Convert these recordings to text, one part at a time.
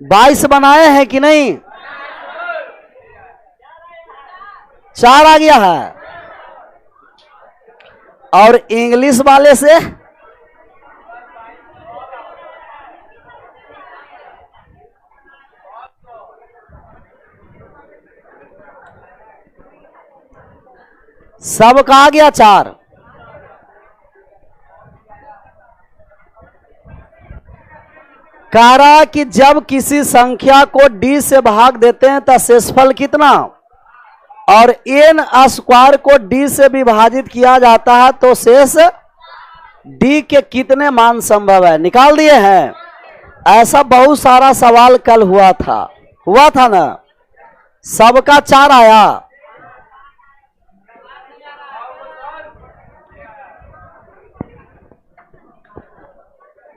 22 बनाए हैं कि नहीं? 4 आ गया है। और इंग्लिश वाले से सबका आ गया 4। कह रहा कि जब किसी संख्या को d से भाग देते हैं तो शेषफल कितना, और n स्क्वायर को d से विभाजित किया जाता है तो शेष d के कितने मान संभव है, निकाल दिए हैं। ऐसा बहुत सारा सवाल कल हुआ था ना। सबका 4 आया।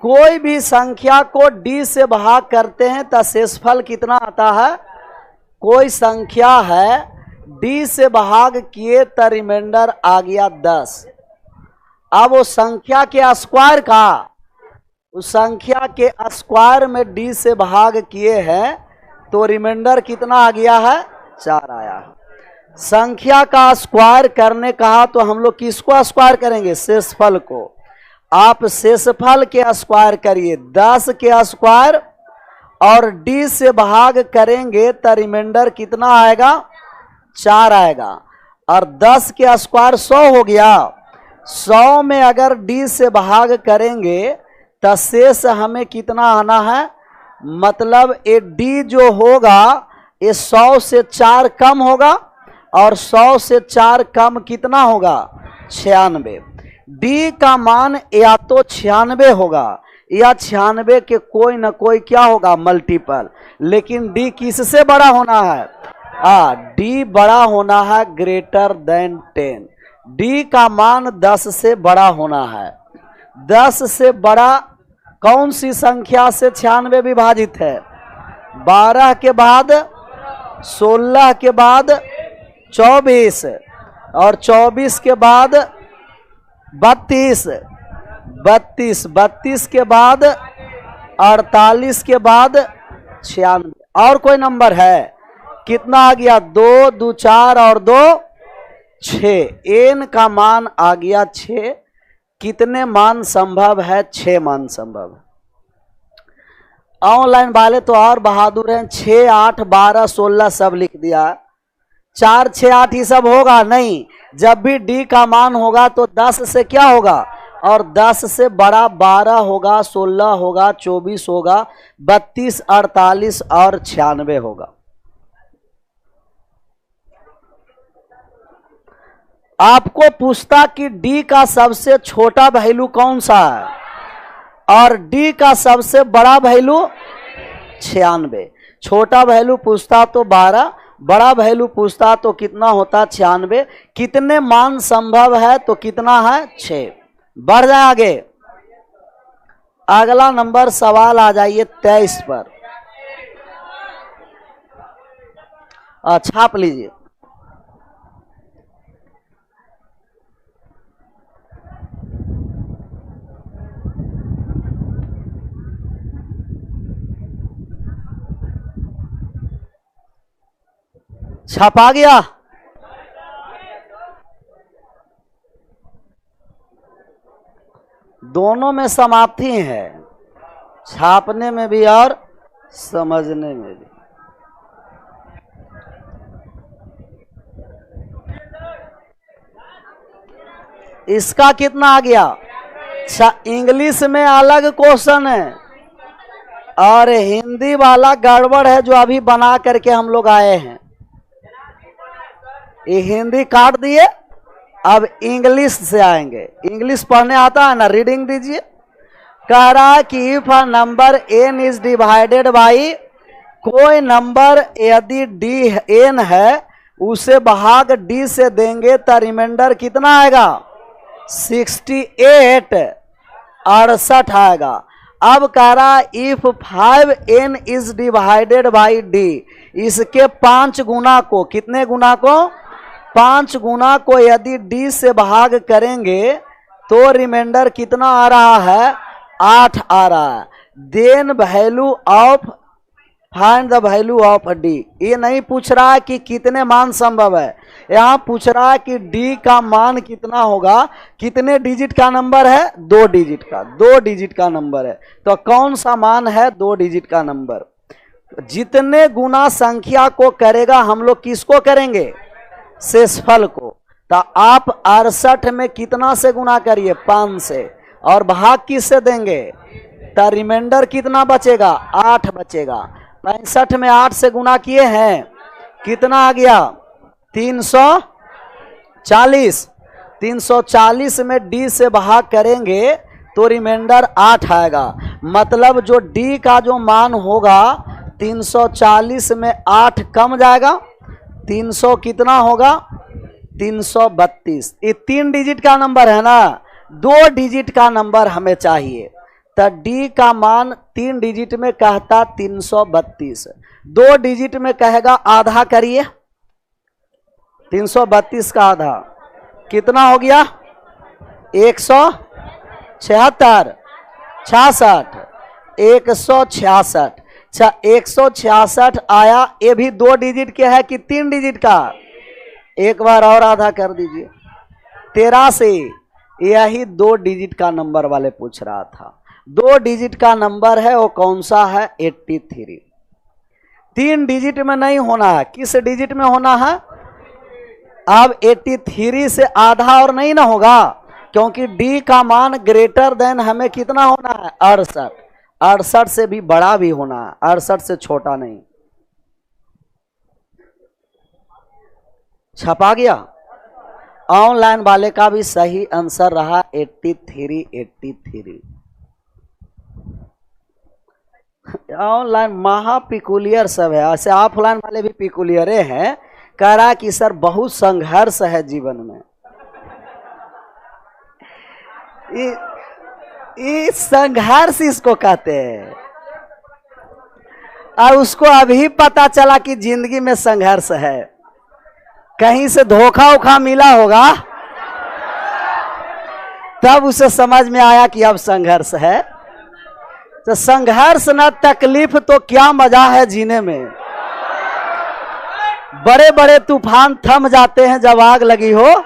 कोई भी संख्या को d से भाग करते हैं तो शेषफल कितना आता है। कोई संख्या है d से भाग किए तो रिमाइंडर आ गया 10। अब वो संख्या के स्क्वायर का, उस संख्या के स्क्वायर में d से भाग किए हैं तो रिमाइंडर कितना आ गया है, 4 आया है। संख्या का स्क्वायर करने कहा तो हम लोग किसको स्क्वायर करेंगे, शेषफल को। आप शेषफल के स्क्वायर करिए, 10 के स्क्वायर और d से भाग करेंगे तो रिमाइंडर कितना आएगा, 4 आएगा। और 10 के स्क्वायर 100 हो गया। 100 में अगर d से भाग करेंगे तो शेष हमें कितना आना है, मतलब ये d जो होगा ये 100 से 4 कम होगा, और 100 से 4 कम कितना होगा, 96। d का मान या तो 96 होगा या 96 के कोई ना कोई क्या होगा, मल्टीपल। लेकिन d किससे बड़ा होना है, d बड़ा होना है ग्रेटर देन 10। d का मान 10 से बड़ा होना है। 10 से बड़ा कौन सी संख्या से 96 विभाजित है, 12 के बाद 16 के बाद 24 और 24 के बाद 32, 32 के बाद 48 के बाद 96। और कोई नंबर है, कितना आ गया, 2 2 4 और 2 6। n का मान आ गया 6। कितने मान संभव है, 6 मान संभव है। ऑनलाइन वाले तो और बहादुर हैं, 6 8 12 16 सब लिख दिया। 4 6 8 ही सब होगा नहीं। जब भी d का मान होगा तो 10 से क्या होगा, और 10 से बड़ा 12 होगा, 16 होगा, 24 होगा, 32 48 और 96 होगा। आपको पूछता कि d का सबसे छोटा वैल्यू कौन सा है और d का सबसे बड़ा वैल्यू 96। छोटा वैल्यू पूछता तो 12, बड़ा वैल्यू पूछता तो कितना होता, 96। कितने मान संभव है तो कितना है, 6। बढ़ जाए आगे। अगला नंबर सवाल आ जाइए 23 पर। छाप लीजिए। छपा गया। दोनों में समाप्ति है, छापने में भी और समझने में भी। इसका कितना आ गया, इंग्लिश में अलग क्वेश्चन है और हिंदी वाला गड़बड़ है जो अभी बना करके हम लोग आए हैं। ये हिंदी काट दिए, अब इंग्लिश से आएंगे। इंग्लिश पढ़ने आता है ना, रीडिंग दीजिए। कह रहा है कि if a number n is divided by, कोई नंबर यदि n है उसे भाग d से देंगे तो रिमाइंडर कितना आएगा, 68 68 आएगा। अब कह रहा है if 5n is divided by d, इसके 5 गुना को, कितने गुना को, 5 गुना को यदि d से भाग करेंगे तो रिमाइंडर कितना आ रहा है, 8 आ रहा है। Then value of find the value of D. ये नहीं पूछ रहा है कि कितने मान संभव है, यहाँ पूछ रहा है कि डी का मान कितना होगा। कितने डिजिट का नंबर है? 2 डिजिट का, 2 डिजिट का नंबर है। तो कौन सा मान है 2 डिजिट का नंबर? जितने गुना संख्या को करेगा हम लोग किसको करेंगे? शेषफल को। तो आप 68 में कितना से गुना करिए? 5 से, और भाग किससे देंगे? तो रिमाइंडर कितना बचेगा? 8 बचेगा। 65 में 8 से गुना किए हैं, कितना आ गया? 340। 340 में डी से भाग करेंगे तो रिमाइंडर 8 आएगा। मतलब जो डी का जो मान होगा 340 में 8 कम जाएगा, 300 कितना होगा? 332। ये 3 डिजिट का नंबर है ना, 2 डिजिट का नंबर हमें चाहिए। तो डी का मान 3 डिजिट में कहता 332, 2 डिजिट में कहेगा आधा करिए। 332 का आधा कितना हो गया? 176, 66, 166। 166 आया। ये भी 2 डिजिट के है कि 3 डिजिट का? एक बार और आधा कर दीजिए। 83। यही 2 डिजिट का नंबर वाले पूछ रहा था। 2 डिजिट का नंबर है, वो कौन सा है? 83। 3 डिजिट में नहीं होना है, किस डिजिट में होना है? अब 83 से आधा और नहीं ना होगा, क्योंकि डी का मान ग्रेटर देन हमें कितना होना है? 68। 68 से भी बड़ा भी होना है, 68 से छोटा नहीं। छपा गया। ऑनलाइन वाले का भी सही आंसर रहा 83। 83 ऑनलाइन महा पिकुलियर सब है, ऐसे ऑफलाइन वाले भी पिकुलियरे हैं। कह रहा कि सर बहुत संघर्ष है जीवन में। इस संघर्ष इसको कहते हैं। और उसको अभी पता चला कि जिंदगी में संघर्ष है, कहीं से धोखा उखा मिला होगा, तब उसे समझ में आया कि अब संघर्ष है। तो संघर्ष न तकलीफ तो क्या मजा है जीने में। बड़े बड़े तूफान थम जाते हैं जब आग लगी हो।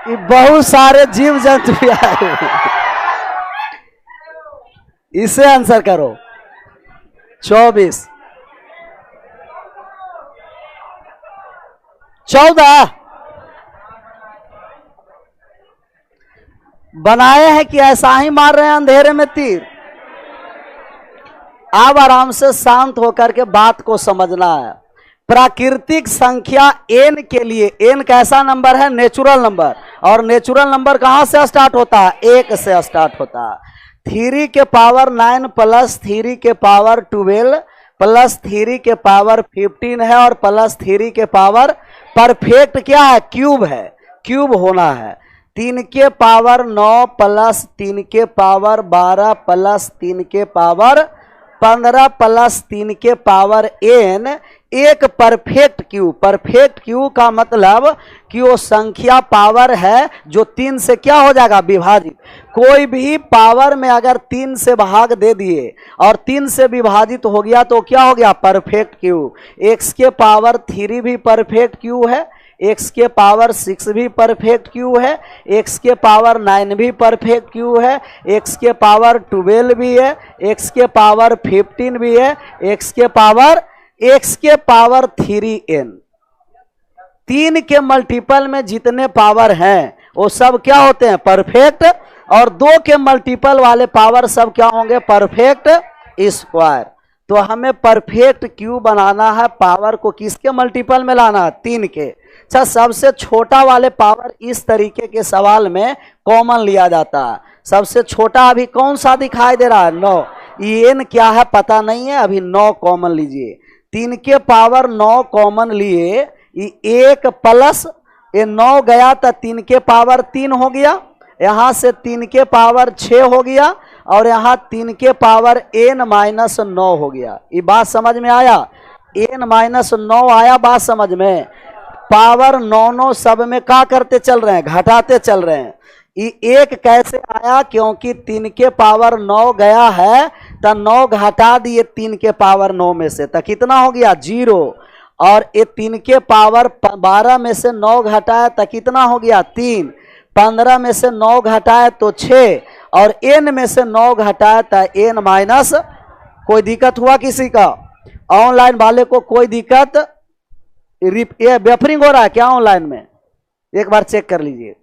ये बहुत सारे जीव जंतु भी आए हुए हैं। इसे आंसर करो। 24, 14 बनाए हैं कि ऐसा ही मार रहे हैं अंधेरे में तीर। अब आराम से शांत होकर के बात को समझना है। प्राकृतिक संख्या n के लिए, n कैसा नंबर है? Natural number. और नेचुरल नंबर कहां से स्टार्ट होता है? 1 से स्टार्ट होता है। 3 के पावर 9 प्लस 3 के पावर 12 प्लस 3 के पावर 15 है, और प्लस 3 के पावर परफेक्ट क्या है? क्यूब है, क्यूब होना है। 3 के पावर 9 प्लस 3 के पावर 12 प्लस 3 के पावर 15 प्लस 3 के पावर n, एक परफेक्ट क्यूब। परफेक्ट क्यूब का मतलब कि वो संख्या पावर है जो 3 से क्या हो जाएगा? विभाजित। कोई भी पावर में अगर 3 से भाग दे दिए और 3 से विभाजित हो गया तो क्या हो गया? Perfect cube. x के पावर 3 भी परफेक्ट क्यूब है, x के पावर 6 भी परफेक्ट क्यूब है, x के पावर 9 भी परफेक्ट क्यूब है, x के पावर 12 भी है, x के पावर 15 भी है, x के पावर 3n। 3 के मल्टीपल में जितने पावर हैं वो सब क्या होते हैं? परफेक्ट। और 2 के मल्टीपल वाले पावर सब क्या होंगे? Perfect square. तो हमें परफेक्ट क्यूब बनाना है, पावर को किसके मल्टीपल में लाना है? 3 के। अच्छा, सबसे छोटा वाले पावर इस तरीके के सवाल में कॉमन लिया जाता है। सबसे छोटा अभी कौन सा दिखाई दे रहा है? 9। ये n क्या है पता नहीं है, अभी 9 कॉमन लीजिए। 3 के पावर 9 कॉमन लिए, 1 प्लस ये 9 गया तो 3 के पावर 3 हो गया, यहाँ से 3 के पावर 6 हो गया, और यहाँ 3 के पावर n माइनस 9 हो गया। ये बात समझ में आया? n माइनस 9 आया बात समझ में? पावर 9 सब में क्या करते चल रहे हैं, घटाते चल रहे हैं। एक कैसे आया, क्योंकि 3 के पावर 9 गया है तो 9 घटा दिए 3 के पावर 9 में से, तो कितना हो गया 0। और ये 3 के पावर 12 में से 9 घटाया तो कितना हो गया 3। 15 में से 9 घटाया तो 6, और n में से 9 घटाया तो n माइनस। कोई दिक्कत हुआ किसी का? ऑनलाइन वाले को कोई दिक्कत? ये बफरिंग हो रहा है क्या ऑनलाइन में? एक बार चेक कर लीजिए।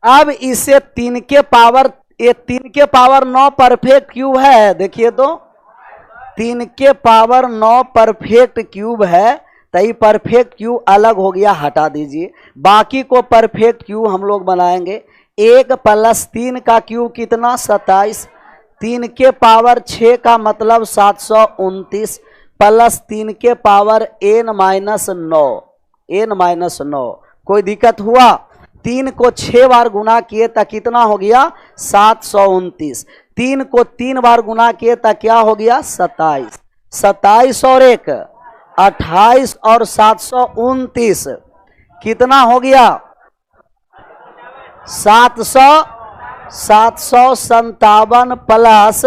अब इसे 3 के पावर, ये 3 के पावर 9 परफेक्ट क्यूब है, देखिए तो 3 के पावर 9 परफेक्ट क्यूब है, तो ये परफेक्ट क्यूब अलग हो गया, हटा दीजिए। बाकी को परफेक्ट क्यूब हम लोग बनाएंगे। 1 + 3 का क्यूब कितना 27, 3 के पावर 6 का मतलब 729, प्लस 3 के पावर n-9। कोई दिक्कत हुआ? 3 को 6 बार गुना किए तो कितना हो गया 729। 3 को 3 बार गुना किए तो क्या हो गया 27। 27 और 1 28 और 729 कितना हो गया 757 प्लस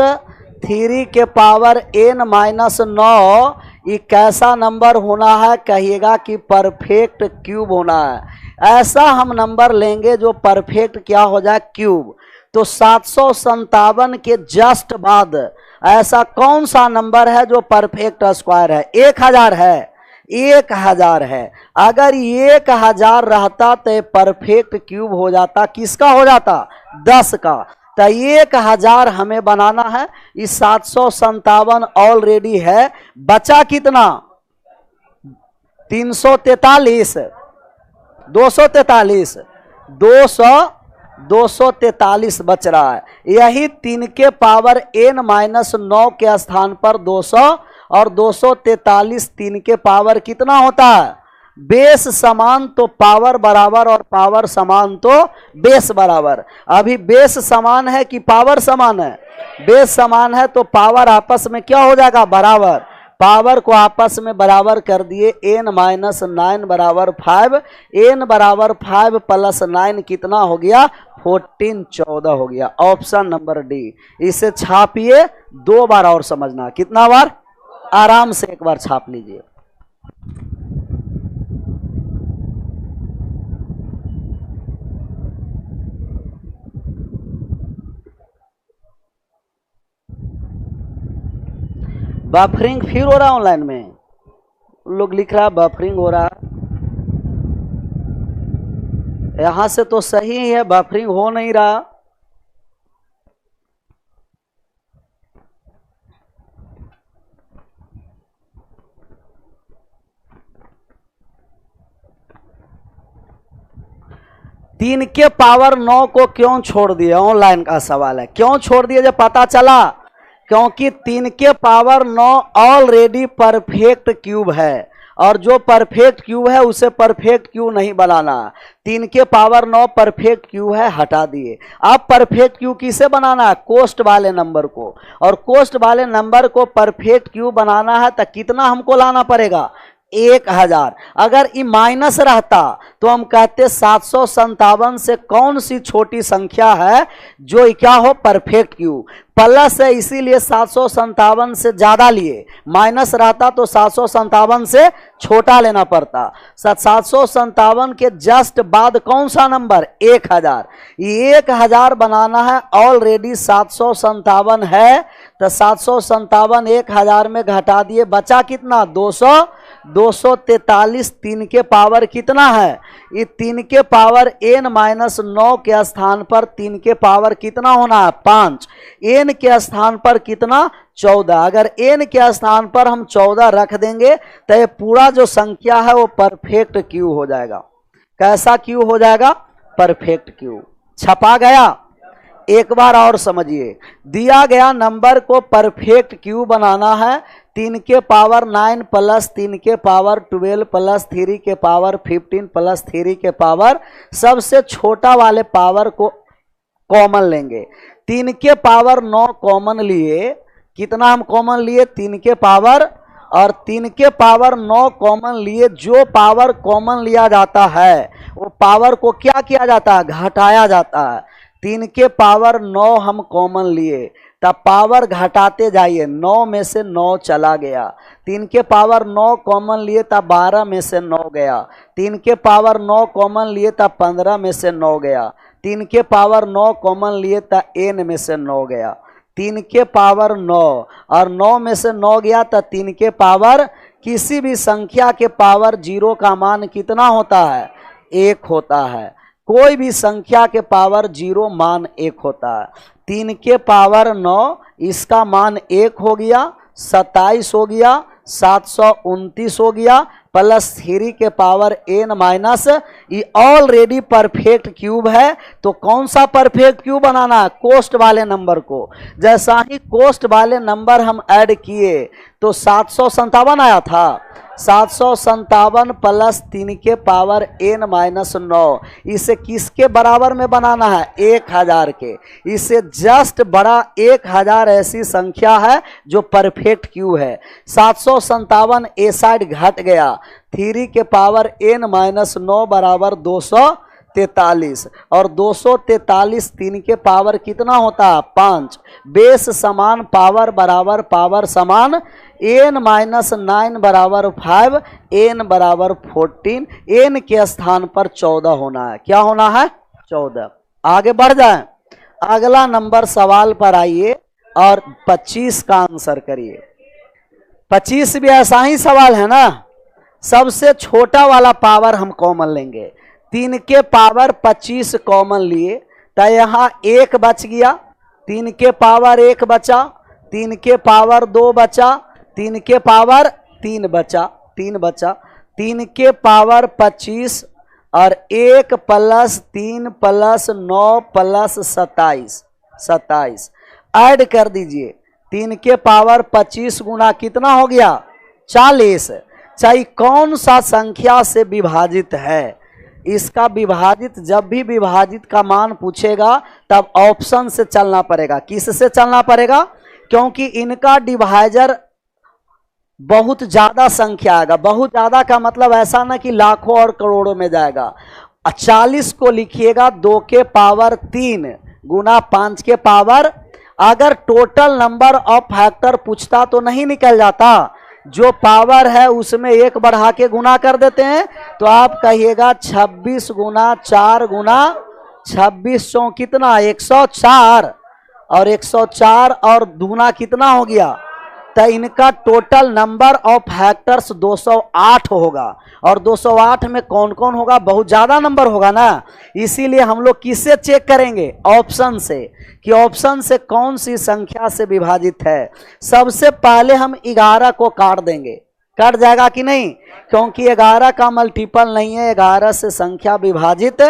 3 के पावर n-9। ये कैसा नंबर होना है कहिएगा कि परफेक्ट क्यूब होना है। ऐसा हम नंबर लेंगे जो परफेक्ट क्या हो जाए क्यूब। तो 757 के जस्ट बाद ऐसा कौन सा नंबर है जो परफेक्ट स्क्वायर है? 1000 है, 1000 है। अगर 1000 रहता तो परफेक्ट क्यूब हो जाता, किसका हो जाता 10 का। तो 1000 हमें बनाना है। इस 757 ऑलरेडी है, बचा कितना 343 243 बच रहा है। यही 3 के पावर n-9 के स्थान पर 200 और 243 3 के पावर कितना होता है बेस समान तो पावर बराबर और पावर समान तो बेस बराबर। अभी बेस समान है कि पावर समान है? बेस समान है तो पावर आपस में क्या हो जाएगा बराबर। पावर को आपस में बराबर कर दिए, n-9 बराबर 5, n बराबर 5 प्लस 9 कितना हो गया 14 14 हो गया। Option number D. इसे छापिए 2 बार और समझना। कितना बार? आराम से एक बार छाप लीजिए। बफरिंग फिर हो रहा है ऑनलाइन में, लोग लिख रहा है बफरिंग हो रहा है। यहां से तो सही है, बफरिंग हो नहीं रहा। तीन के पावर 9 को क्यों छोड़ दिए? ऑनलाइन का सवाल है। क्यों छोड़ दिए जब पता चला? क्योंकि 3 के पावर 9 ऑलरेडी परफेक्ट क्यूब है, और जो परफेक्ट क्यूब है उसे परफेक्ट क्यूब नहीं बनाना। 3 के पावर 9 परफेक्ट क्यूब है, हटा दिए। अब परफेक्ट क्यूब किसे बनाना है? कोष्ट वाले नंबर को। और कोष्ट वाले नंबर को परफेक्ट क्यूब बनाना है तो कितना हमको लाना पड़ेगा 1000। अगर ये माइनस रहता तो हम कहते 757 से कौन सी छोटी संख्या है जो क्या हो परफेक्ट क्यूब। प्लस है इसीलिए 757 से ज्यादा लिए, माइनस रहता तो 757 से छोटा लेना पड़ता। 757 के जस्ट बाद कौन सा नंबर 1000। ये 1000 बनाना है, ऑलरेडी 757 है तो 757 1000 में घटा दिए, बचा कितना 200। 243 3 के पावर कितना है? ये 3 के पावर n-9 के स्थान पर 3 के पावर कितना होना है 5, n के स्थान पर कितना 14। अगर n के स्थान पर हम 14 रख देंगे तो ये पूरा जो संख्या है वो परफेक्ट क्यूब हो जाएगा। कैसा क्यूब हो जाएगा? Perfect cube. छपा गया? एक बार और समझिए। दिया गया नंबर को परफेक्ट क्यूब बनाना है। 3 के पावर 9 प्लस 3 के पावर 12 प्लस 3 के पावर 15 प्लस 3 के पावर, सबसे छोटा वाले पावर को कॉमन लेंगे। 3 के पावर 9 कॉमन लिए, कितना हम कॉमन लिए 3 के पावर और 3 के पावर 9 कॉमन लिए, जो पावर कॉमन लिया जाता है वो पावर को क्या किया जाता है, घटाया जाता है। 3 के पावर 9 हम कॉमन लिए, तब पावर घटाते जाइए, 9 में से 9 चला गया। 3 के पावर 9 कॉमन लिए तब 12 में से 9 गया। 3 के पावर 9 कॉमन लिए तब 15 में से 9 गया। 3 के पावर 9 कॉमन लिए तब n में से 9 गया। 3 के पावर 9 और 9 में से 9 गया तो 3 के पावर, किसी भी संख्या के पावर 0 का मान कितना होता है, 1 होता है। कोई भी संख्या के पावर 0 मान 1 होता है। 3 के पावर 9 इसका मान 1 हो गया, 27 हो गया, 729 हो गया, प्लस 3 के पावर n माइनस, ये ऑलरेडी परफेक्ट क्यूब है। तो कौन सा परफेक्ट क्यूब बनाना है, कोष्ट वाले नंबर को। जैसा ही कोष्ट वाले नंबर हम ऐड किए तो 757 आया था, 757 प्लस 3 के पावर n माइनस 9, इसे किसके बराबर में बनाना है, 1000 के। इससे जस्ट बड़ा 1000 ऐसी संख्या है जो परफेक्ट क्यू है। 757 ए साइड घट गया, 3 के पावर n माइनस 9 बराबर 243, और 243 3 के पावर कितना होता है, 5। बेस समान पावर बराबर पावर समान, n माइनस 9 बराबर 5, n बराबर 14, n के स्थान पर 14 होना है। क्या होना है, 14। आगे बढ़ जाएं, अगला नंबर सवाल पर आइए और 25 का आंसर करिए। 25 भी ऐसा ही सवाल है ना, सबसे छोटा वाला पावर हम कॉमन लेंगे। 3 के पावर 25 कॉमन लिए तो यहाँ 1 बच गया, 3 के पावर 1 बचा, 3 के पावर 2 बचा, 3 के पावर 3 बचा, 3 बचा। 3 के पावर 25 और 1 प्लस 3 प्लस 9 प्लस 27, 27 ऐड कर दीजिए। 3 के पावर 25 गुना कितना हो गया, 40। चाहे कौन सा संख्या से विभाजित है, इसका विभाजित, जब भी विभाजित का मान पूछेगा तब ऑप्शन से चलना पड़ेगा। किस से चलना पड़ेगा, क्योंकि इनका डिवाइजर बहुत ज्यादा संख्या आएगा। बहुत ज्यादा का मतलब ऐसा ना कि लाखों और करोड़ों में जाएगा। 40 को लिखिएगा 2 के पावर 3 गुना 5 के पावर, अगर टोटल नंबर ऑफ फैक्टर पूछता तो नहीं निकल जाता, जो पावर है उसमें 1 बढ़ा के गुना कर देते हैं। तो आप कहिएगा 26 गुना 4 गुना 26 सौ कितना, 104, और 104 और दूना कितना हो गया, तो इनका टोटल नंबर ऑफ फैक्टर्स 208 होगा। और 208 में कौन कौन होगा, बहुत ज़्यादा नंबर होगा ना, इसीलिए हम लोग किससे चेक करेंगे, ऑप्शन से, कि ऑप्शन से कौन सी संख्या से विभाजित है। सबसे पहले हम 11 को काट देंगे, कट जाएगा कि नहीं, क्योंकि 11 का मल्टीपल नहीं है, 11 से संख्या विभाजित।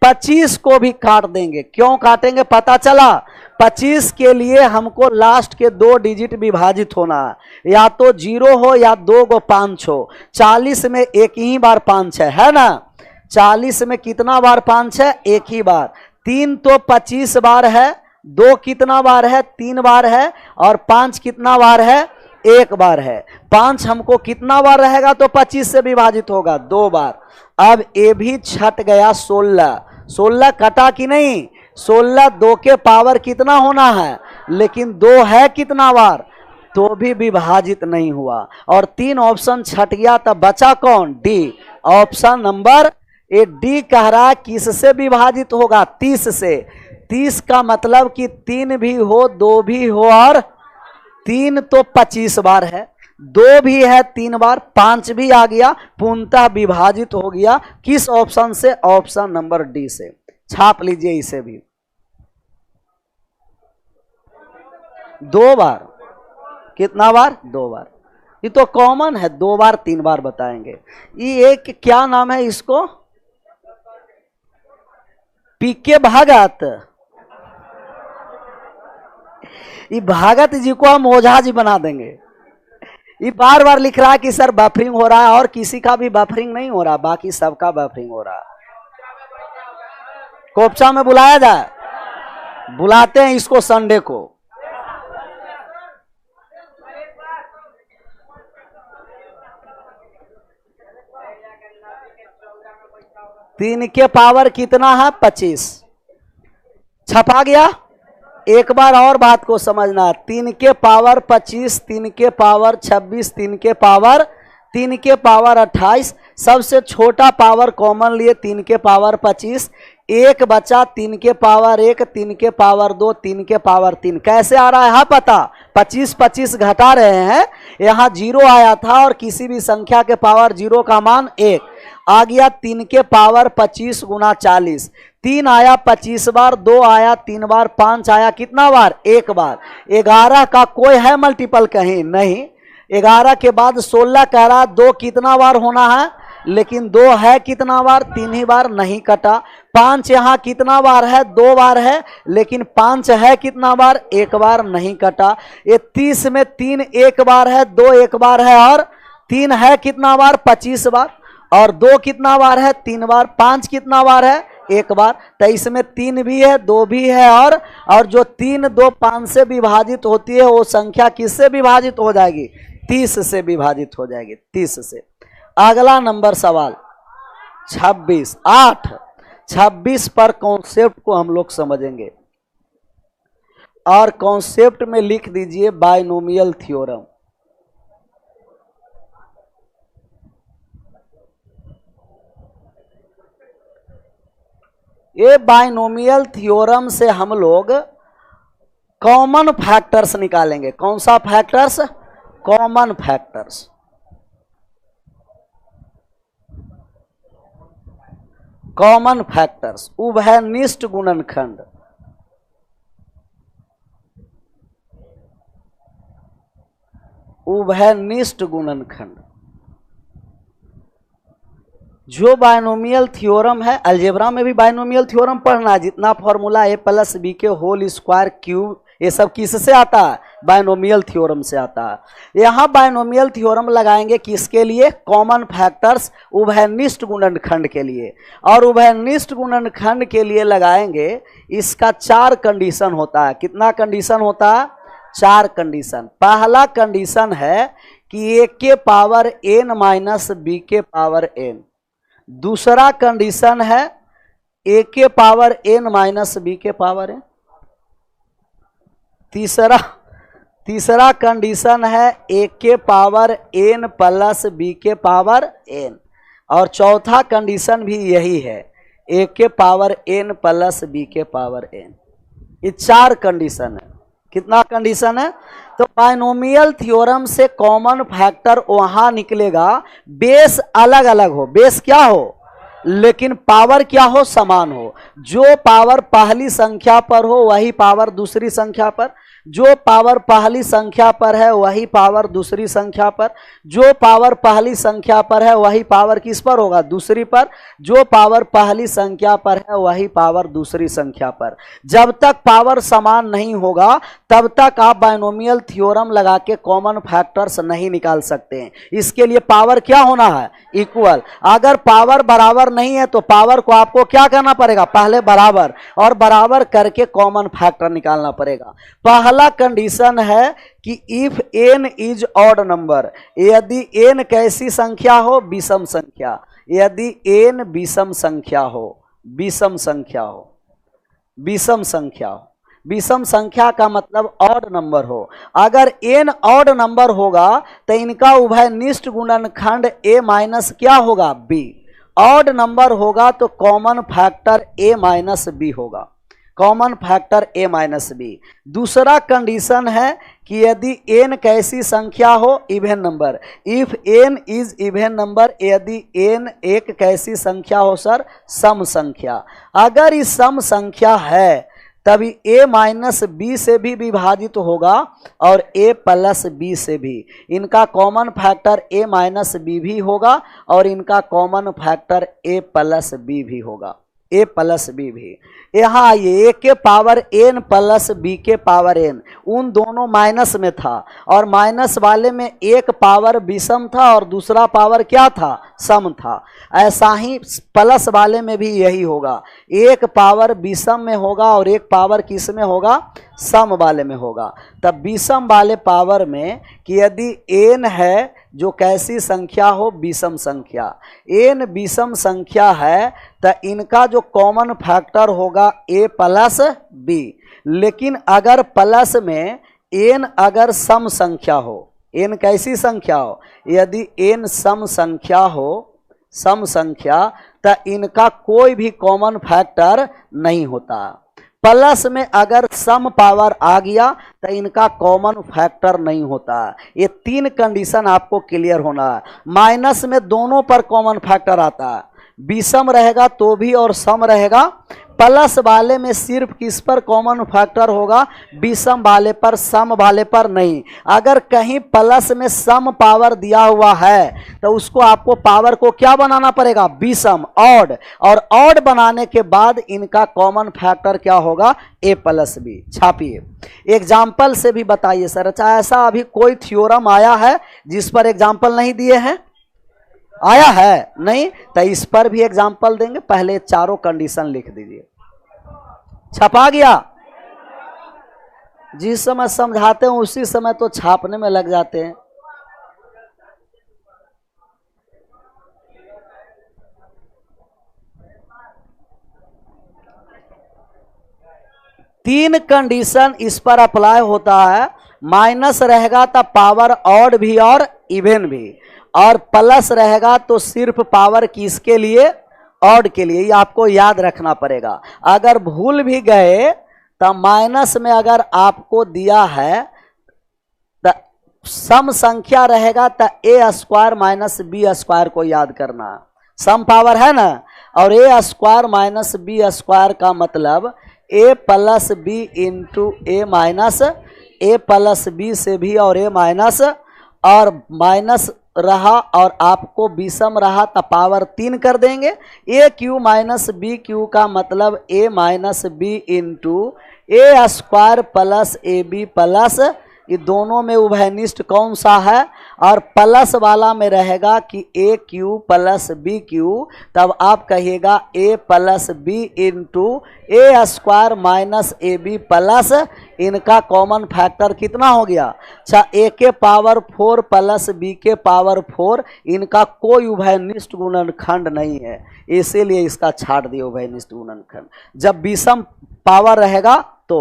25 को भी काट देंगे, क्यों काटेंगे पता चला, 25 के लिए हमको लास्ट के 2 डिजिट विभाजित होना है, या तो 0 हो या 2 गो 5 हो। 40 में एक ही बार 5 है ना, 40 में कितना बार 5 है, एक ही बार। 3 तो 25 बार है, 2 कितना बार है, 3 बार है, और 5 कितना बार है, 1 बार है। 5 हमको कितना बार रहेगा तो 25 से विभाजित होगा, 2 बार। अब ये भी छट गया 16, 16 कटा कि नहीं, 16 2 के पावर कितना होना है, लेकिन 2 है कितना बार, तो भी विभाजित नहीं हुआ, और 3 ऑप्शन छट गया, तब बचा कौन, D. Option number A D कह रहा है किससे विभाजित होगा, 30 से। 30 का मतलब कि 3 भी हो, 2 भी हो, और 3 तो 25 बार है, 2 भी है 3 बार, 5 भी आ गया, पूर्णतः विभाजित हो गया। किस ऑप्शन से, ऑप्शन नंबर डी से। छाप लीजिए इसे भी। 2 बार, कितना बार, 2 बार, ये तो कॉमन है, 2 बार 3 बार बताएंगे। ये एक क्या नाम है इसको, पीके भागत, ये भागत जी को हम ओझा जी बना देंगे। ये बार बार लिख रहा है कि सर बफरिंग हो रहा है, और किसी का भी बफरिंग नहीं हो रहा, बाकी सबका बफरिंग हो रहा है। कोपचा में बुलाया जाए, बुलाते हैं इसको संडे को। 3 के पावर कितना है 25। छपा गया। एक बार और बात को समझना, 3 के पावर 25, 3 के पावर 26, 3 के पावर 28, सबसे छोटा पावर कॉमन लिए 3 के पावर 25, एक बचा 3 के पावर 1, 3 के पावर 2, 3 के पावर 3। कैसे आ रहा है पता, 25 घटा रहे हैं, यहाँ 0 आया था और किसी भी संख्या के पावर 0 का मान 1 आ गया। 3 के पावर 25 गुना 40, 3 आया 25 बार, 2 आया 3 बार, 5 आया कितना बार 1 बार। 11 का कोई है मल्टीपल कहीं नहीं, 11 के बाद 16 कह रहा, 2 कितना बार होना है, लेकिन 2 है कितना बार 3 ही बार, नहीं कटा। 5 यहाँ कितना बार है 2 बार है, लेकिन 5 है कितना बार 1 बार, नहीं कटा। ये 30 में 3 1 बार है, 2 1 बार है और 3 है कितना बार 25 बार, और 2 कितना बार है 3 बार, 5 कितना बार है 1 बार। तो इसमें 3 भी है 2 भी है, और जो 3 2 5 से विभाजित होती है वो संख्या किससे विभाजित हो जाएगी 30 से विभाजित हो जाएगी, 30 से। अगला नंबर सवाल 26 8 26 पर कॉन्सेप्ट को हम लोग समझेंगे, और कॉन्सेप्ट में लिख दीजिए बाइनोमियल थ्योरम। ये बाइनोमियल थ्योरम से हम लोग कॉमन फैक्टर्स निकालेंगे। कौन सा factors, common factors. Common factors, उभयनिष्ठ गुणनखंड, उभयनिष्ठ गुणनखंड। जो बाइनोमियल थ्योरम है, अलजेब्रा में भी बाइनोमियल थ्योरम पढ़ना है, जितना फॉर्मूला a प्लस बी के होल स्क्वायर क्यूब, ये सब किससे आता है बाइनोमियल थ्योरम से आता है। यहाँ बाइनोमियल थ्योरम लगाएंगे किसके लिए, कॉमन फैक्टर्स उभयनिष्ठ गुणनखंड के लिए। और उभयनिष्ठ गुणनखंड के लिए लगाएंगे, इसका 4 कंडीशन होता है। कितना कंडीशन होता है 4 कंडीशन। पहला कंडीशन है कि a के पावर n माइनस बी के पावर n। दूसरा कंडीशन है a के पावर n माइनस बी के पावर n। तीसरा कंडीशन है a के पावर n प्लस b के पावर n। और चौथा कंडीशन भी यही है, a के पावर n प्लस b के पावर n। ये 4 कंडीशन है। कितना कंडीशन है, तो बाइनोमियल थ्योरम से कॉमन फैक्टर वहां निकलेगा, बेस अलग अलग हो, बेस क्या हो लेकिन पावर क्या हो, समान हो। जो पावर पहली संख्या पर हो वही पावर दूसरी संख्या पर, जो पावर पहली संख्या पर है वही पावर दूसरी संख्या पर, जो पावर पहली संख्या पर है वही पावर किस पर होगा, दूसरी पर, जो पावर पहली संख्या पर है वही पावर दूसरी संख्या पर। जब तक पावर समान नहीं होगा तब तक आप बाइनोमियल थ्योरम लगा के कॉमन फैक्टर्स नहीं निकाल सकते हैं। इसके लिए पावर क्या होना है, इक्वल। अगर पावर बराबर नहीं है तो पावर को आपको क्या करना पड़ेगा, पहले बराबर, और बराबर करके कॉमन फैक्टर निकालना पड़ेगा। पहला कंडीशन है कि if n is odd number, यदि n कैसी संख्या हो, विषम संख्या। यदि n विषम संख्या हो, विषम संख्या हो, विषम संख्या हो, विषम संख्या का मतलब ऑड नंबर हो। अगर n ऑड नंबर होगा तो इनका उभयनिष्ठ गुणनखंड a माइनस क्या होगा, b। ऑड नंबर होगा तो common factor a minus b होगा, common factor a minus b। दूसरा कंडीशन है कि यदि n कैसी संख्या हो, even number. If n is even number, यदि n एक कैसी संख्या हो सर, सम संख्या। अगर इस सम संख्या है तभी a माइनस बी से भी विभाजित होगा और a प्लस बी से भी। इनका common factor a minus B भी होगा और इनका common factor a plus B भी होगा, a प्लस बी भी। यहाँ आइए, a के पावर n प्लस b के पावर n, उन दोनों माइनस में था और माइनस वाले में एक पावर विषम था और दूसरा पावर क्या था, सम था। ऐसा ही प्लस वाले में भी यही होगा, एक पावर विषम में होगा और एक पावर किस में होगा, सम वाले में होगा। तब विषम वाले पावर में कि यदि n है जो कैसी संख्या हो, विषम संख्या। n विषम संख्या है तो इनका जो कॉमन फैक्टर होगा a प्लस b। लेकिन अगर प्लस में n अगर सम संख्या हो, n कैसी संख्या हो, यदि n सम संख्या हो, सम संख्या, तो इनका कोई भी कॉमन फैक्टर नहीं होता। प्लस में अगर सम पावर आ गया तो इनका कॉमन फैक्टर नहीं होता। ये तीन कंडीशन आपको क्लियर होना है। माइनस में दोनों पर कॉमन फैक्टर आता है, विषम रहेगा तो भी और सम रहेगा। प्लस वाले में सिर्फ किस पर कॉमन फैक्टर होगा, विषम वाले पर, सम वाले पर नहीं। अगर कहीं प्लस में सम पावर दिया हुआ है तो उसको आपको पावर को क्या बनाना पड़ेगा, विषम, ऑड। और ऑड बनाने के बाद इनका कॉमन फैक्टर क्या होगा, a प्लस बी। छापिए, एग्जाम्पल से भी बताइए सर। अच्छा, ऐसा अभी कोई थ्योरम आया है जिस पर एग्जाम्पल नहीं दिए हैं? आया है नहीं? तो इस पर भी एग्जाम्पल देंगे। पहले चारों कंडीशन लिख दीजिए। छपा गया? जिस समय समझाते हैं उसी समय तो छापने में लग जाते हैं। तीन कंडीशन इस पर अप्लाई होता है। माइनस रहेगा तो पावर ऑड भी और इवन भी, और प्लस रहेगा तो सिर्फ पावर किसके लिए, ऑड के लिए। ये आपको याद रखना पड़ेगा। अगर भूल भी गए तो माइनस में अगर आपको दिया है तो सम संख्या रहेगा तो ए स्क्वायर माइनस बी स्क्वायर को याद करना। सम पावर है ना, और ए स्क्वायर माइनस बी स्क्वायर का मतलब ए प्लस बी इंटू ए माइनस, ए प्लस बी से भी और ए माइनस, और माइनस रहा और आपको विषम रहा तो पावर 3 कर देंगे। A Q minus B Q का मतलब A minus B into A square plus A B plus, ये दोनों में उभयनिष्ठ कौन सा है, और प्लस वाला में रहेगा कि A Q plus B Q, तब आप कहिएगा A plus B into A square minus A B plus, इनका कॉमन फैक्टर कितना हो गया, अच्छा ए के पावर 4 प्लस बी के पावर 4, इनका कोई उभयनिष्ठ गुणनखंड नहीं है, इसीलिए इसका छाट दिए उभयनिष्ठ गुणनखंड। जब विषम पावर रहेगा तो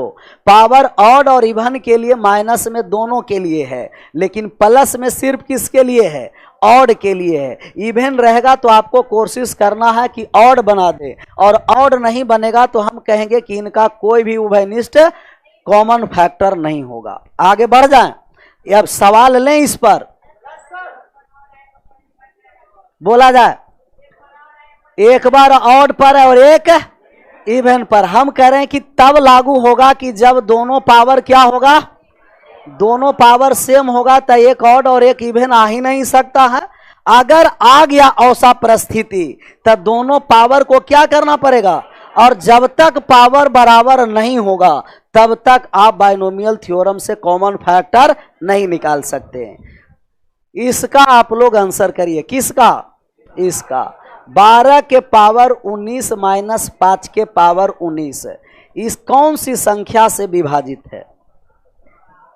पावर ऑड और इवन के लिए, माइनस में दोनों के लिए है, लेकिन प्लस में सिर्फ किसके लिए है, ऑड के लिए है। इवन रहेगा तो आपको कोशिश करना है कि ऑड बना दे, और ऑड नहीं बनेगा तो हम कहेंगे कि इनका कोई भी उभयनिष्ठ कॉमन फैक्टर नहीं होगा। आगे बढ़ जाएं, अब सवाल लें इस पर, बोला जाए। एक बार ऑड पर और एक इवन पर। हम कह रहे हैं कि तब लागू होगा कि जब दोनों पावर क्या होगा, दोनों पावर सेम होगा, तो एक ऑड और एक इवन आ ही नहीं सकता है। अगर आ गया ऐसा परिस्थिति तो दोनों पावर को क्या करना पड़ेगा, और जब तक पावर बराबर नहीं होगा तब तक आप बाइनोमियल थ्योरम से कॉमन फैक्टर नहीं निकाल सकते। इसका आप लोग आंसर करिए। किसका, इसका। 12 के पावर 19 माइनस 5 के पावर 19 इस कौन सी संख्या से विभाजित है,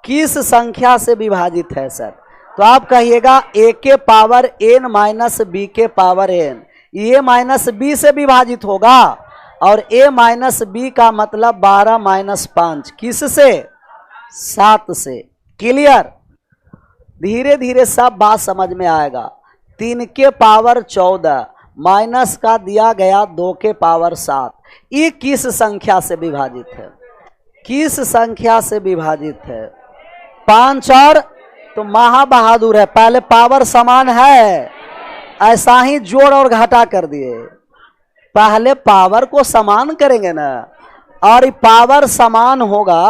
किस संख्या से विभाजित है सर? तो आप कहिएगा a के पावर n माइनस बी के पावर n, ये माइनस बी से विभाजित होगा, और a माइनस बी का मतलब 12 माइनस 5 किस से, 7 से। क्लियर? धीरे धीरे सब बात समझ में आएगा। 3 के पावर 14 माइनस का दिया गया 2 के पावर 7, ये किस संख्या से विभाजित है, किस संख्या से विभाजित है? 5 और तो महाबहादुर है, पहले पावर समान है, ऐसा ही जोड़ और घटा कर दिए। पहले पावर को समान करेंगे ना, और पावर समान होगा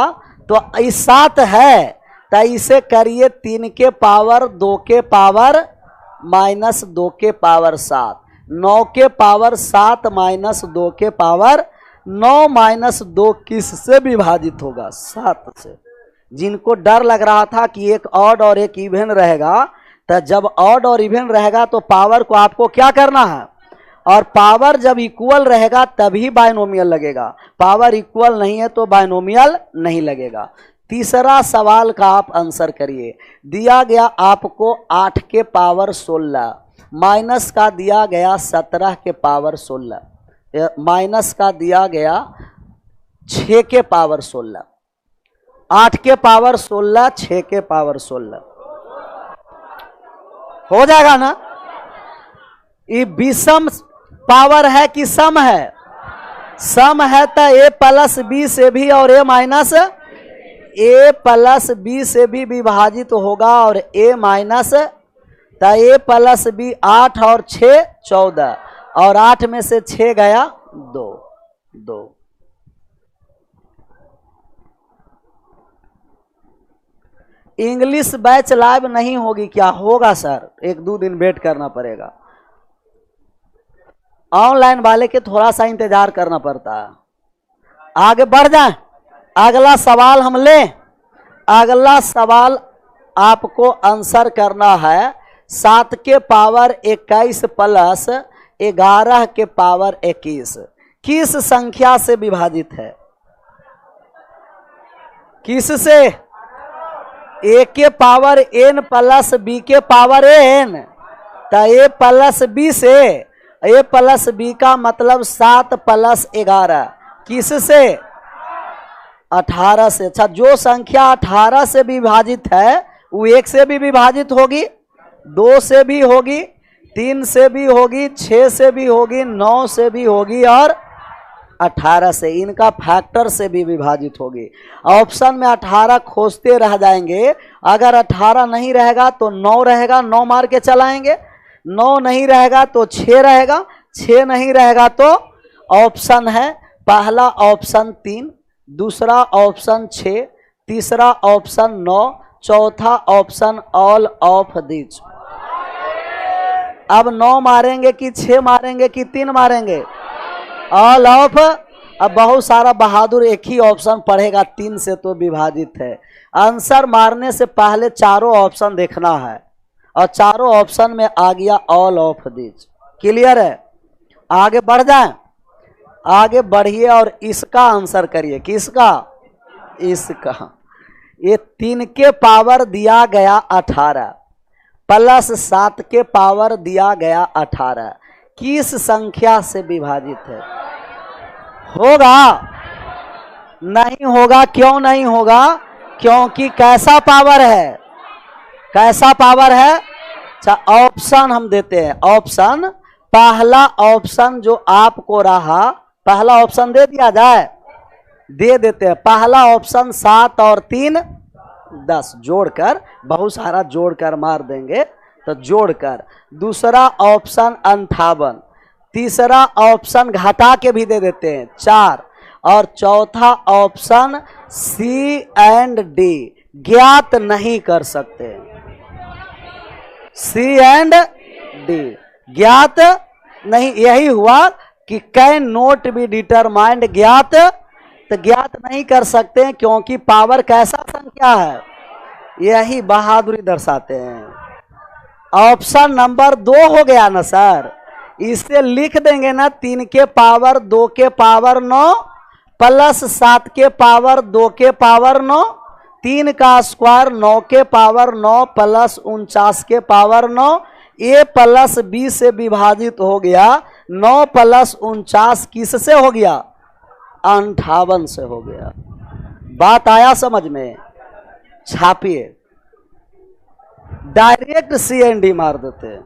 तो 7 है, तो इसे करिए 3 के पावर 2 के पावर माइनस 2 के पावर 7, 9 के पावर 7 माइनस 2 के पावर 9 माइनस 2 किस से विभाजित होगा, 7 से। जिनको डर लग रहा था कि एक ऑड और एक इवन रहेगा, तो जब ऑड और इवन रहेगा तो पावर को आपको क्या करना है, और पावर जब इक्वल रहेगा तभी बाइनोमियल लगेगा, पावर इक्वल नहीं है तो बाइनोमियल नहीं लगेगा। तीसरा सवाल का आप आंसर करिए। दिया गया आपको 8 के पावर 16 माइनस का दिया गया 17 के पावर 16 माइनस का दिया गया 6 के पावर 16, 8 के पावर 16, 6 के पावर 16 हो जाएगा ना। ये विषम पावर है कि सम है? सम है तो a प्लस बी से भी और a minus a plus B से भी विभाजित होगा और a माइनस, तो a प्लस बी 8 और 6 14 और 8 में से 6 गया 2। इंग्लिश बैच लाइव नहीं होगी क्या? होगा सर, 1-2 दिन वेट करना पड़ेगा। ऑनलाइन वाले के थोड़ा सा इंतजार करना पड़ता है। आगे बढ़ जाए, अगला सवाल हम लें। अगला सवाल आपको आंसर करना है 7 के पावर 21 प्लस 11 के पावर 21 किस संख्या से विभाजित है? किस से? a के पावर n प्लस b के पावर n, तो a प्लस b से, a प्लस b का मतलब 7 प्लस 11 किस से? 18 से। अच्छा, जो संख्या 18 से विभाजित है वो 1 से भी विभाजित होगी, 2 से भी होगी, 3 से भी होगी, 6 से भी होगी, 9 से भी होगी और 18 से, इनका फैक्टर से भी विभाजित होगी। ऑप्शन में 18 खोजते रह जाएंगे। अगर 18 नहीं रहेगा तो 9 रहेगा, 9 मार के चलाएंगे। 9 नहीं रहेगा तो 6 रहेगा, 6 नहीं रहेगा तो ऑप्शन है पहला ऑप्शन 3, दूसरा ऑप्शन 6, तीसरा ऑप्शन 9, चौथा ऑप्शन ऑल ऑफ दिस। अब 9 मारेंगे कि 6 मारेंगे कि 3 मारेंगे? All of. अब बहुत सारा बहादुर एक ही ऑप्शन पढ़ेगा, 3 से तो विभाजित है। आंसर मारने से पहले चारों ऑप्शन देखना है और चारों ऑप्शन में आ गया ऑल ऑफ दिस। क्लियर है? आगे बढ़ जाएं, आगे बढ़िए और इसका आंसर करिए। किसका? इसका। ये 3 के पावर दिया गया 18 प्लस 7 के पावर दिया गया 18 किस संख्या से विभाजित है? होगा? नहीं होगा। क्यों नहीं होगा? क्योंकि कैसा पावर है? कैसा पावर है? अच्छा, ऑप्शन हम देते हैं। ऑप्शन, पहला ऑप्शन जो आपको रहा, पहला ऑप्शन दे दिया जाए, दे देते हैं। पहला ऑप्शन 7 और 3 10 जोड़कर, बहुत सारा जोड़कर मार देंगे तो जोड़कर। दूसरा ऑप्शन 58, तीसरा ऑप्शन घटा के भी दे देते हैं 4 और चौथा ऑप्शन सी एंड डी ज्ञात नहीं कर सकते। सी एंड डी ज्ञात नहीं, यही हुआ कि कैन नोट बी डिटरमाइंड, ज्ञात तो ज्ञात नहीं कर सकते क्योंकि पावर कैसा संख्या है, यही बहादुरी दर्शाते हैं। ऑप्शन नंबर 2 हो गया ना सर, इसे लिख देंगे ना 3 के पावर 2 के पावर 9 प्लस 7 के पावर 2 के पावर 9, 3 का स्क्वायर 9 के पावर 9 प्लस 49 के पावर 9, a प्लस b से विभाजित हो गया। 9 प्लस 49 किससे हो गया? 58 से हो गया। बात आया समझ में? छापिए, डायरेक्ट सी एंड डी मार देते हैं।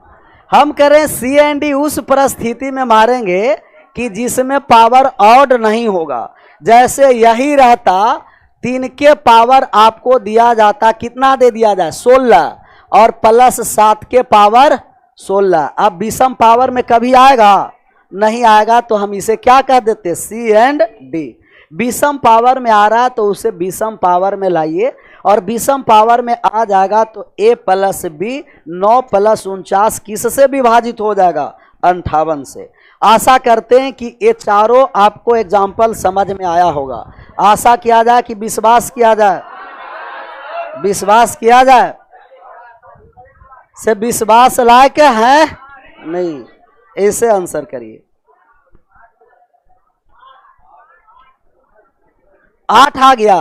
हम करें सी एंड डी उस परिस्थिति में मारेंगे कि जिसमें पावर ऑड नहीं होगा। जैसे यही रहता, 3 के पावर आपको दिया जाता, कितना दे दिया जाए? 16 और प्लस 7 के पावर 16। अब विषम पावर में कभी आएगा? नहीं आएगा। तो हम इसे क्या कह देते? सी एंड डी। विषम पावर में आ रहा है तो उसे विषम पावर में लाइए और विषम पावर में आ जाएगा तो a प्लस बी 9 प्लस 49 किससे विभाजित हो जाएगा? 58 से। आशा करते हैं कि ये चारों आपको एग्जाम्पल समझ में आया होगा। आशा किया जाए कि विश्वास किया जाए? विश्वास किया जाए से विश्वास लायक है नहीं, ऐसे आंसर करिए। 8 आ गया,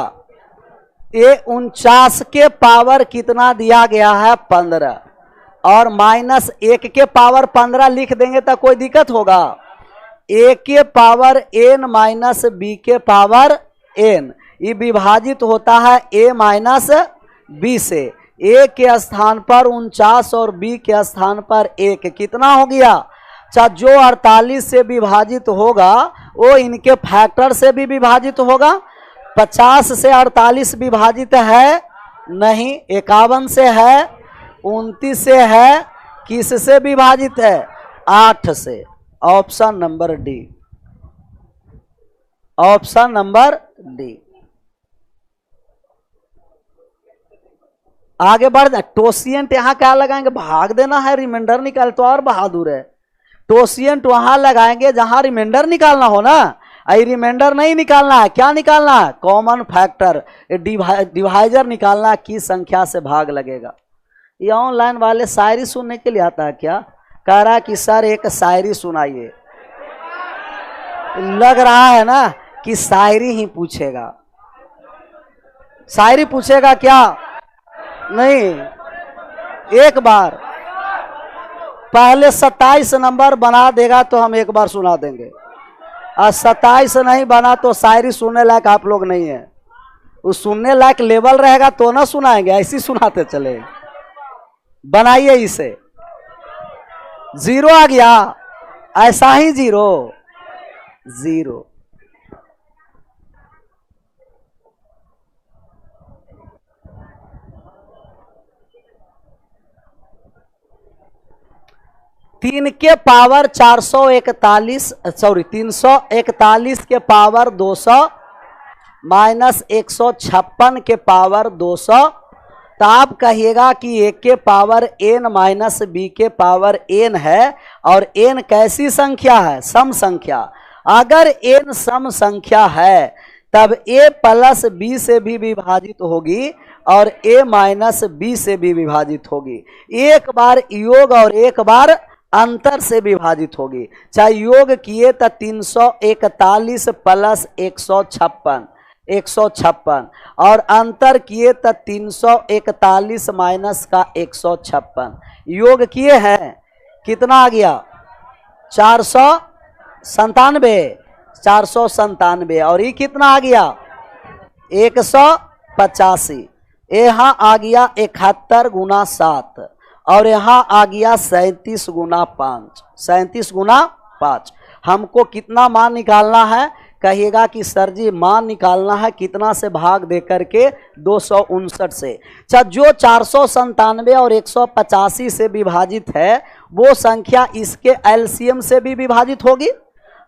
ये 49 के पावर कितना दिया गया है 15, और -1 के पावर 15 लिख देंगे तो कोई दिक्कत होगा। a के पावर n माइनस b के पावर n, ये विभाजित होता है a माइनस b से। a के स्थान पर 49 और b के स्थान पर 1, कितना हो गया? अच्छा, जो 48 से विभाजित होगा वो इनके फैक्टर से भी विभाजित होगा। 50 से 48 विभाजित है नहीं, 51 से है, 29 से है, किस से विभाजित है? 8 से। Option number D, option number D. आगे बढ़ जाए। टोसियंट यहां क्या लगाएंगे? भाग देना है, रिमाइंडर निकाल तो और बहादुर है। टोसियंट वहां लगाएंगे जहां रिमाइंडर निकालना हो ना, रिमाइंडर नहीं निकालना है, क्या निकालना है? कॉमन फैक्टर, डिवाइजर निकालना है, किस संख्या से भाग लगेगा। ये ऑनलाइन वाले शायरी सुनने के लिए आता है क्या? कह रहा है कि सर एक शायरी सुनाइए। लग रहा है ना कि शायरी ही पूछेगा। शायरी पूछेगा क्या? नहीं, एक बार पहले 27 नंबर बना देगा तो हम एक बार सुना देंगे, और 27 नहीं बना तो शायरी सुनने लायक आप लोग नहीं है। उस सुनने लायक लेवल रहेगा तो ना सुनाएंगे, ऐसी सुनाते चले। बनाइए इसे। 0 आ गया, ऐसा ही 0 0। तीन के पावर 441, सॉरी 341 के पावर 200 माइनस 156 के पावर 200। तो आप कहिएगा कि a के पावर n माइनस b के पावर n है, और n कैसी संख्या है? सम संख्या। अगर n सम संख्या है तब a प्लस b से भी विभाजित होगी और a माइनस b से भी विभाजित होगी। एक बार योग और एक बार अंतर से विभाजित होगी। चाहे योग किए तो 341 प्लस 156 और अंतर किए तो 341 माइनस का 156। योग किए हैं, कितना आ गया? 497 और ये कितना आ गया? 185। यहाँ आ गया 71 गुना 7 और यहाँ आ गया 37 गुना 5। 37 गुना 5। हमको कितना मान निकालना है? कहिएगा कि सर जी मान निकालना है कितना से भाग दे करके? 259 से। अच्छा, जो 497 और 185 से विभाजित है वो संख्या इसके एलसीएम से भी विभाजित होगी।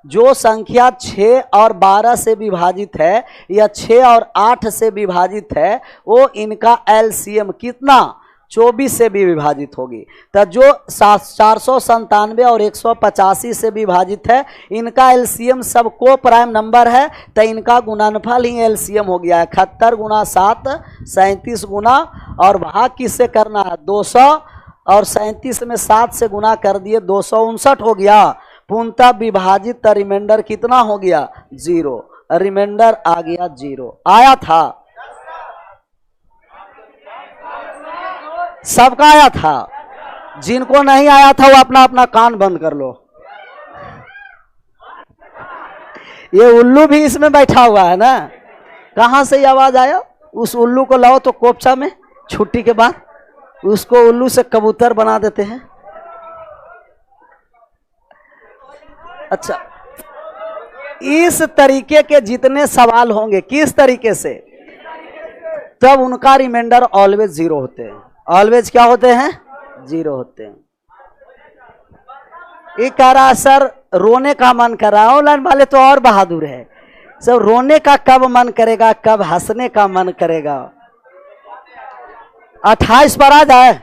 जो संख्या 6 और 12 से विभाजित है या 6 और 8 से विभाजित है वो इनका एलसीएम कितना? 24 से भी विभाजित होगी। तो जो 497 और 185 से विभाजित है इनका एलसीएम सब को प्राइम नंबर है, तो इनका गुणनफल ही एलसीएम हो गया है। 71 गुना 7 37 गुना, और भाग किससे करना है? 200, और 37 में 7 से गुना कर दिए 259 हो गया। पूर्णतः विभाजित रिमाइंडर कितना हो गया? 0। रिमाइंडर आ गया 0। आया था, सबका आया था। जिनको नहीं आया था वो अपना अपना कान बंद कर लो। ये उल्लू भी इसमें बैठा हुआ है ना, कहां से ये आवाज आया? उस उल्लू को लाओ तो कोपचा में छुट्टी के बाद उसको उल्लू से कबूतर बना देते हैं। अच्छा, इस तरीके के जितने सवाल होंगे, किस तरीके से, तब उनका रिमाइंडर ऑलवेज 0 होते हैं। ऑलवेज क्या होते हैं? 0 होते हैं। ये कह रहा सर रोने का मन कर रहा है। ऑनलाइन वाले तो और बहादुर है, सर रोने का कब मन करेगा, कब हंसने का मन करेगा? 28 पर आ जाए।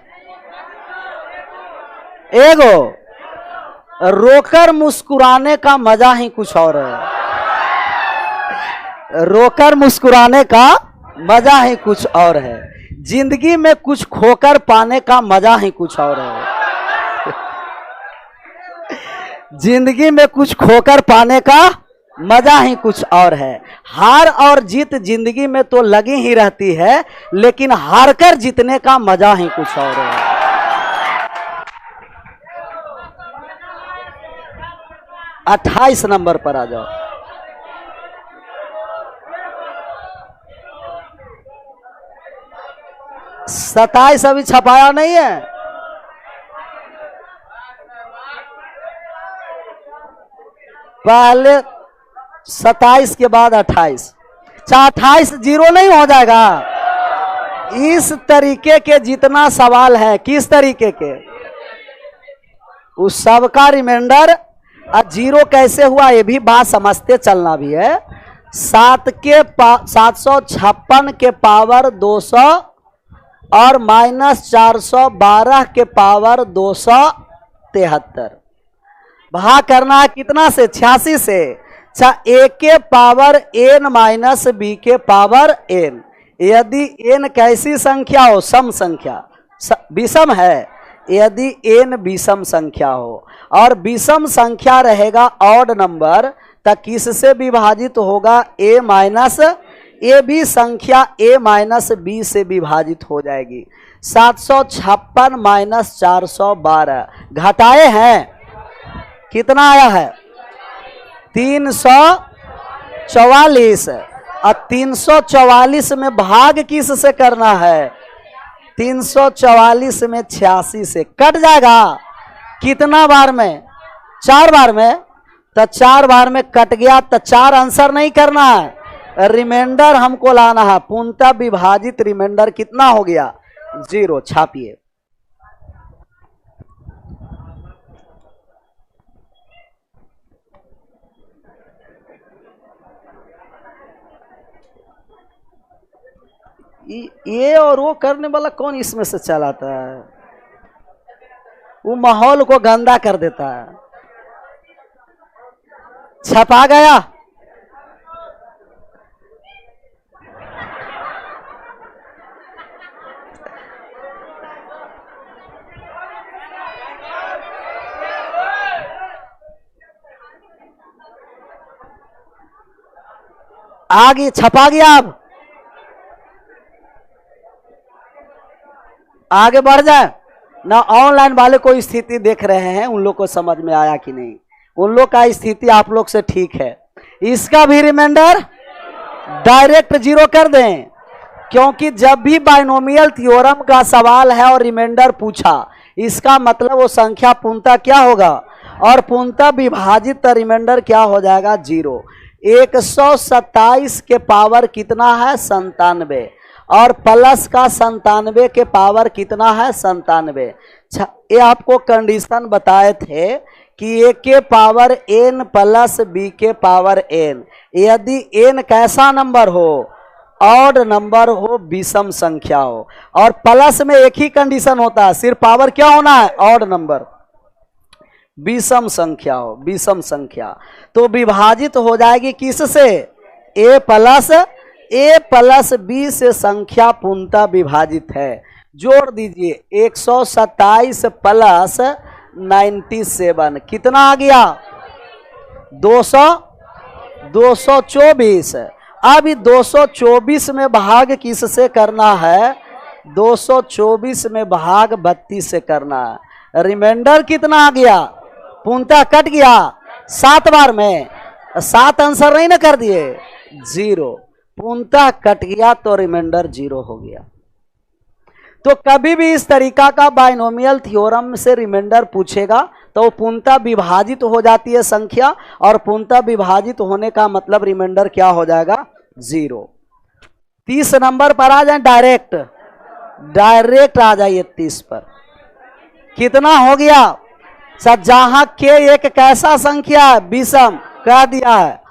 एगो रोकर मुस्कुराने का मजा ही कुछ और है। रोकर मुस्कुराने का मजा ही कुछ और है। जिंदगी में कुछ खोकर पाने का मजा ही कुछ और है। जिंदगी में कुछ खोकर पाने का मजा ही कुछ और है। हार और जीत जिंदगी में तो लगी ही रहती है, लेकिन हार कर जीतने का मजा ही कुछ और है। अट्ठाईस नंबर पर आ जाओ। सताइस अभी छपाया नहीं है। पहले 27 के बाद 28। 28 जीरो नहीं हो जाएगा। इस तरीके के जितना सवाल है, किस तरीके के, उस सब का रिमाइंडर जीरो कैसे हुआ ये भी बात समझते चलना भी है। 756 के पावर 200 और -412 के पावर 273 भाग करना है कितना से? 86 से। अच्छा, a के पावर n माइनस b के पावर n। यदि n कैसी संख्या हो? सम संख्या, विषम है। यदि n विषम संख्या हो और विषम संख्या रहेगा ऑड नंबर, तो किससे विभाजित होगा? a माइनस ए भी संख्या a माइनस बी से विभाजित हो जाएगी। 756 माइनस 412 घटाए हैं, कितना आया है? 344। और 344 में भाग किस से करना है? 344 में 86 से कट जाएगा। कितना बार में? 4 बार में। तो 4 बार में कट गया, तो 4 आंसर नहीं करना है, रिमाइंडर हमको लाना है। पूर्णतः विभाजित रिमाइंडर कितना हो गया? 0। छापिए। ये और वो करने वाला कौन इसमें से चलाता है? वो माहौल को गंदा कर देता है। छपा गया। आगे छपा गया। अब आगे बढ़ जाए ना। ऑनलाइन वाले कोई स्थिति देख रहे हैं, उन लोग को समझ में आया कि नहीं? उन लोग का स्थिति आप लोग से ठीक है। इसका भी रिमाइंडर डायरेक्ट 0 कर दें, क्योंकि जब भी बाइनोमियल थ्योरम का सवाल है और रिमाइंडर पूछा, इसका मतलब वो संख्या पूर्णतः क्या होगा? और पूर्णतः विभाजित रिमाइंडर क्या हो जाएगा? 0। 127 के पावर कितना है? 97। और प्लस का 97 के पावर कितना है? 97। ये आपको कंडीशन बताए थे कि a के पावर n प्लस b के पावर n, यदि n कैसा नंबर हो? ऑड नंबर हो, विषम संख्या हो। और प्लस में एक ही कंडीशन होता है, सिर्फ पावर क्या होना है? ऑड नंबर, विषम संख्या हो, विषम संख्या। तो विभाजित हो जाएगी किससे? a प्लस b से संख्या पूर्णतः विभाजित है। जोड़ दीजिए 127 प्लस 97 कितना आ गया? 224। अब 224 में भाग किस से करना है? 224 में भाग 32 से करना है। रिमाइंडर कितना आ गया? पूर्णतः कट गया 7 बार में। 7 आंसर नहीं ना कर दिए? 0। पूर्णतः कट गया तो रिमाइंडर 0 हो गया। तो कभी भी इस तरीका का बाइनोमियल थ्योरम से रिमाइंडर पूछेगा तो पूर्णतः विभाजित हो जाती है संख्या, और पूर्णतः विभाजित होने का मतलब रिमाइंडर क्या हो जाएगा? 0। 30 नंबर पर आ जाए, डायरेक्ट आ जाइए 30 पर। कितना हो गया? जहां के एक कैसा संख्या है? विषम कह दिया है,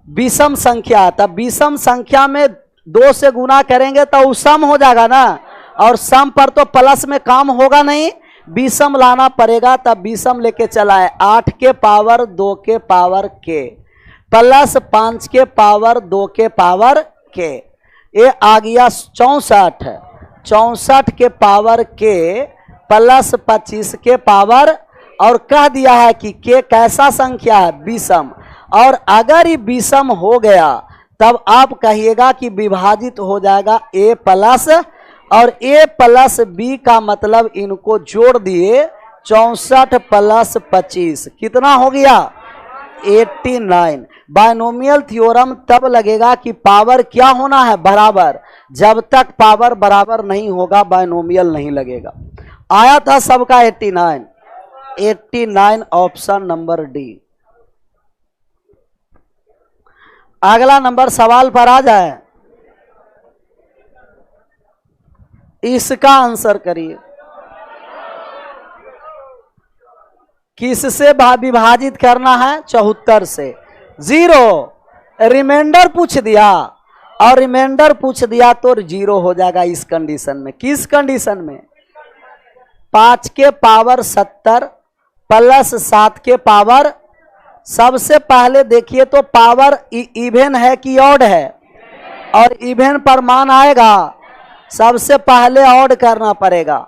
विषम संख्या। तब विषम संख्या में 2 से गुना करेंगे तो वो सम हो जाएगा ना, और सम पर तो प्लस में काम होगा नहीं, विषम लाना पड़ेगा। तब विषम लेके चला है। 8 के पावर 2 के पावर के प्लस 5 के पावर 2 के पावर के, ये आ गया 64। 64 के पावर के प्लस 25 के पावर, और कह दिया है कि के कैसा संख्या है? विषम। और अगर ये विषम हो गया तब आप कहिएगा कि विभाजित हो जाएगा a प्लस, और a प्लस b का मतलब इनको जोड़ दिए 64 प्लस 25 कितना हो गया 89। बायनोमियल थ्योरम तब लगेगा कि पावर क्या होना है बराबर, जब तक पावर बराबर नहीं होगा बायनोमियल नहीं लगेगा। आया था सबका 89 ऑप्शन नंबर डी। अगला नंबर सवाल पर आ जाए, इसका आंसर करिए। किससे विभाजित करना है 74 से। 0 रिमाइंडर पूछ दिया, और रिमाइंडर पूछ दिया तो 0 हो जाएगा इस कंडीशन में। किस कंडीशन में 5 के पावर 70 प्लस 7 के पावर, सबसे पहले देखिए तो पावर इवन है कि ऑड है, और इवन पर मान आएगा सबसे पहले ऑड करना पड़ेगा।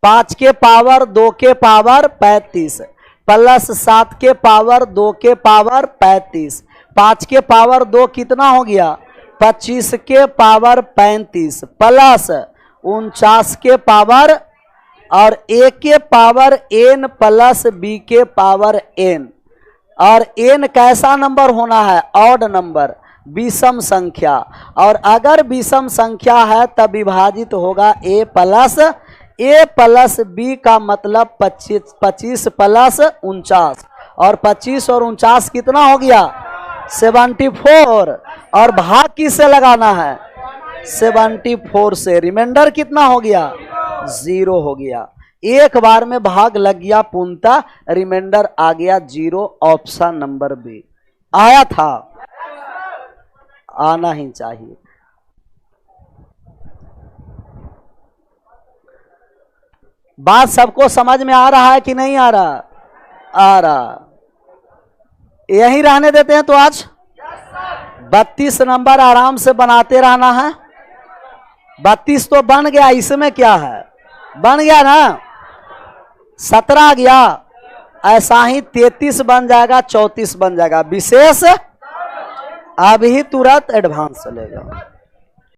5 के पावर 2 के पावर 35 प्लस 7 के पावर 2 के पावर 35, 5 के पावर 2 कितना हो गया 25 के पावर 35 प्लस 49 के पावर, और a के पावर n प्लस b के पावर n, और n कैसा नंबर होना है ऑड नंबर, विषम संख्या, और अगर विषम संख्या है तब विभाजित होगा a प्लस b का मतलब 25 प्लस 49, और 25 और 49 कितना हो गया 74, और भाग किससे लगाना है 74 से। रिमाइंडर कितना हो गया 0 हो गया। एक बार में भाग लग गया पूर्णतः, रिमाइंडर आ गया 0 ऑप्शन नंबर बी। आया था, आना ही चाहिए। बात सबको समझ में आ रहा है कि नहीं आ रहा? आ रहा। यही रहने देते हैं तो आज 32 नंबर आराम से बनाते रहना है। 32 तो बन गया, इसमें क्या है बन गया ना, 17 गया, ऐसा ही 33 बन जाएगा, 34 बन जाएगा। विशेष अभी तुरंत एडवांस चलेगा।